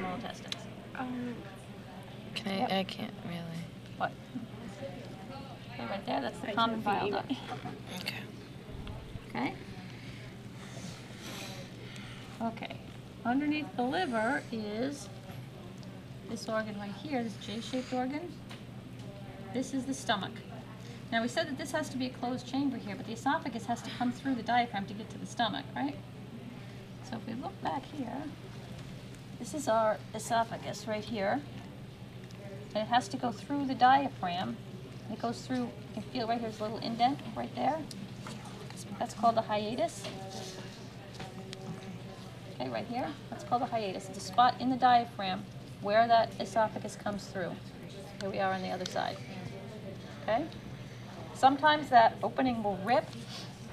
small intestines? Can I can't really. What? Okay, right there, that's the common bile duct. Okay. Okay? Okay. Underneath the liver is this organ right here, this J-shaped organ. This is the stomach. Now we said that this has to be a closed chamber here, but the esophagus has to come through the diaphragm to get to the stomach, right? So if we look back here, this is our esophagus right here. And it has to go through the diaphragm. It goes through, you can feel right here, there's a little indent right there. That's called the hiatus. Okay, right here, that's called the hiatus. It's a spot in the diaphragm where that esophagus comes through. Here we are on the other side. Okay? Sometimes that opening will rip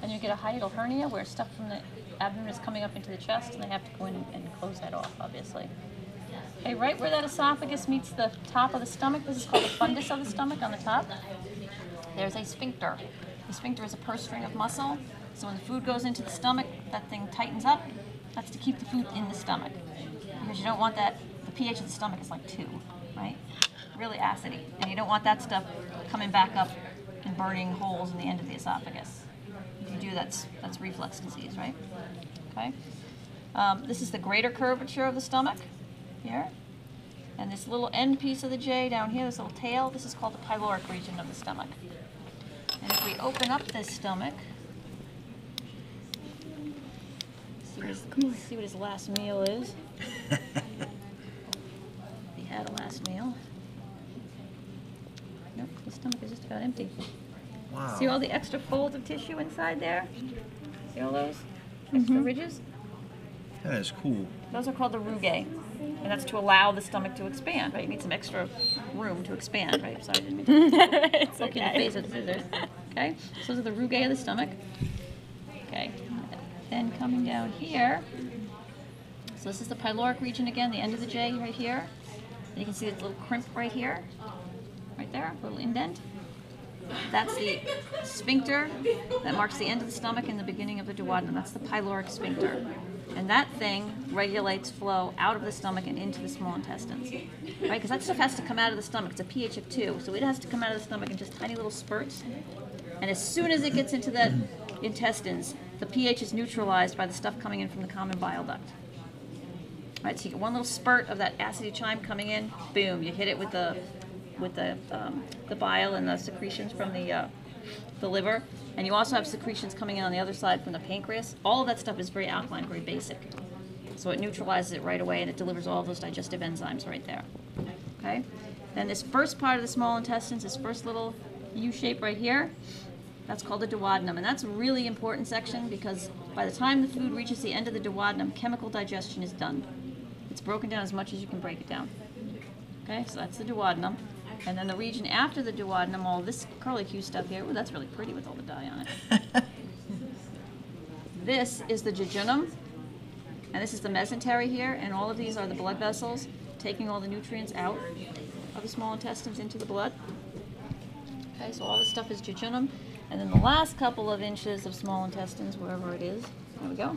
and you get a hiatal hernia where stuff from the abdomen is coming up into the chest and they have to go in and close that off, obviously. Okay, right where that esophagus meets the top of the stomach, this is called the fundus of the stomach on the top, there's a sphincter. The sphincter is a purse string of muscle, so when the food goes into the stomach, that thing tightens up. That's to keep the food in the stomach. Because you don't want that, the pH of the stomach is like 2, right? Really acidy. And you don't want that stuff coming back up and burning holes in the end of the esophagus. If you do, that's reflux disease, right? Okay. This is the greater curvature of the stomach here. And this little end piece of the J down here, this little tail, this is called the pyloric region of the stomach. And if we open up this stomach, see what his last meal is. He had a last meal. Nope, his stomach is just about empty. Wow. See all the extra folds of tissue inside there? See all those extra ridges? That is cool. Those are called the rugae. And that's to allow the stomach to expand, right? You need some extra room to expand, right? Sorry, I didn't mean to It's poke you in the face with the scissors. Okay, so those are the rugae of the stomach. Okay, then coming down here, so this is the pyloric region again, the end of the J right here. And you can see this little crimp right here, right there, little indent. That's the sphincter that marks the end of the stomach and the beginning of the duodenum. That's the pyloric sphincter. And that thing regulates flow out of the stomach and into the small intestines, right? Because that stuff has to come out of the stomach. It's a pH of 2, so it has to come out of the stomach in just tiny little spurts. And as soon as it gets into the intestines, the pH is neutralized by the stuff coming in from the common bile duct. Right, so you get one little spurt of that acidy chyme coming in, boom, you hit it with the bile and the secretions from the liver, and you also have secretions coming in on the other side from the pancreas. All of that stuff is very alkaline, very basic. So it neutralizes it right away and it delivers all of those digestive enzymes right there. Okay? Then this first part of the small intestines, this first little U shape right here, that's called the duodenum. And that's a really important section because by the time the food reaches the end of the duodenum, chemical digestion is done. It's broken down as much as you can break it down. Okay, so that's the duodenum. And then the region after the duodenum, all this curlicue stuff here, ooh, that's really pretty with all the dye on it. This is the jejunum, and this is the mesentery here, and all of these are the blood vessels taking all the nutrients out of the small intestines into the blood. Okay, so all this stuff is jejunum. And then the last couple of inches of small intestines, wherever it is, there we go.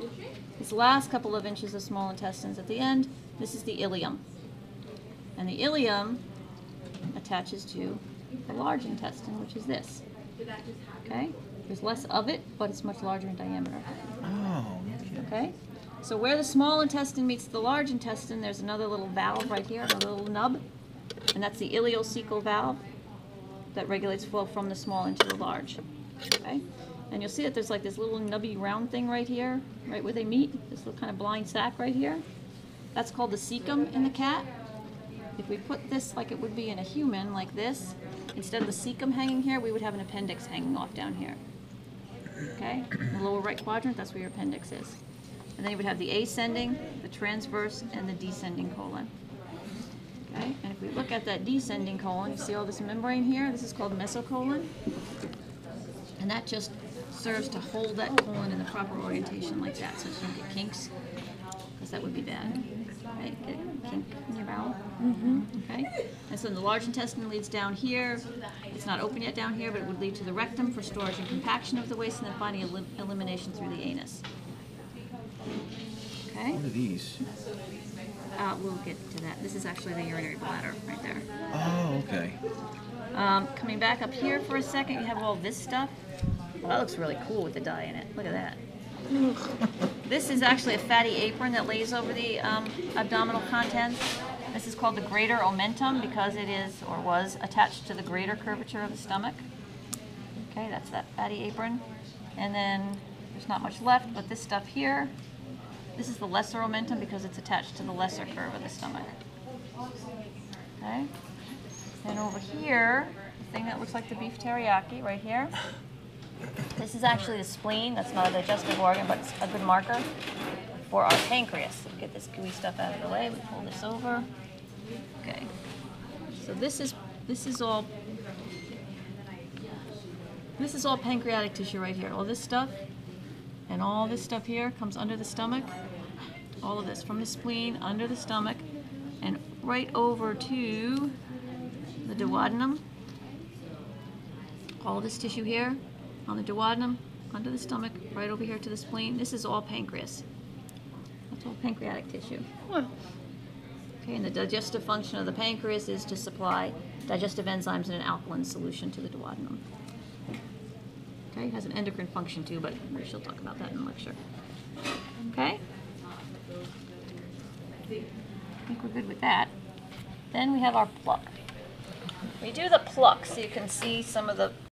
This last couple of inches of small intestines at the end, this is the ileum. And the ileum attaches to the large intestine, which is this. Okay? There's less of it, but it's much larger in diameter. Oh, Okay? So where the small intestine meets the large intestine, there's another little valve right here, a little nub, and that's the ileocecal valve that regulates flow from the small into the large. Okay? And you'll see that there's like this little nubby round thing right here, right where they meet, this little kind of blind sac right here. That's called the cecum in the cat. If we put this like it would be in a human, like this, instead of the cecum hanging here, we would have an appendix hanging off down here. Okay? In the lower right quadrant, that's where your appendix is. And then you would have the ascending, the transverse, and the descending colon. Okay? And if we look at that descending colon, you see all this membrane here? This is called mesocolon. And that just serves to hold that colon in the proper orientation like that, so you don't get kinks, because that would be bad. Right? Get a kink in your bowel. Okay? And so the large intestine leads down here. It's not open yet down here, but it would lead to the rectum for storage and compaction of the waste, and then finally elimination through the anus. Okay? what are these? We'll get to that. This is actually the urinary bladder right there. Oh, okay. Coming back up here for a second, you have all this stuff. Well, that looks really cool with the dye in it. Look at that. This is actually a fatty apron that lays over the abdominal contents. This is called the greater omentum because it is, or was, attached to the greater curvature of the stomach. Okay, that's that fatty apron. And then there's not much left, but this stuff here, this is the lesser omentum because it's attached to the lesser curve of the stomach. Okay. And over here, the thing that looks like the beef teriyaki right here, this is actually the spleen. That's not a digestive organ, but it's a good marker for our pancreas. So get this gooey stuff out of the way. We pull this over. Okay. So this is all pancreatic tissue right here. All this stuff and all this stuff here comes under the stomach. All of this from the spleen under the stomach and right over to the duodenum. All this tissue here on the duodenum, under the stomach, right over here to the spleen. This is all pancreas. That's all pancreatic tissue. Okay, and the digestive function of the pancreas is to supply digestive enzymes in an alkaline solution to the duodenum. Okay, it has an endocrine function too, but she'll talk about that in the lecture. Okay? I think we're good with that. Then we have our pluck. We do the pluck so you can see some of the